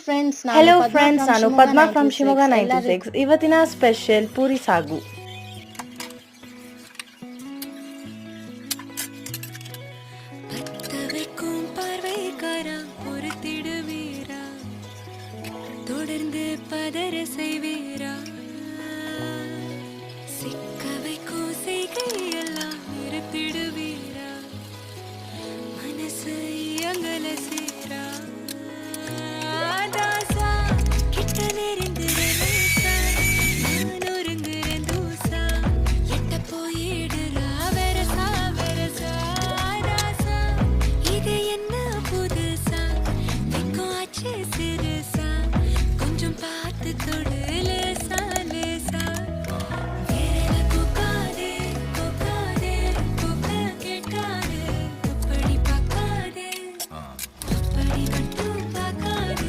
Hello friends, ನಾನು Padma from Shivamogga 96. ಇವತ್ತಿನ special puri ಸಾಗು. தொடர்ந்து பதற செய்வீரா சிக்க வைக்கும் செய்கையெல்லாம் நிறுத்திடுவீரா மனசு எங்களை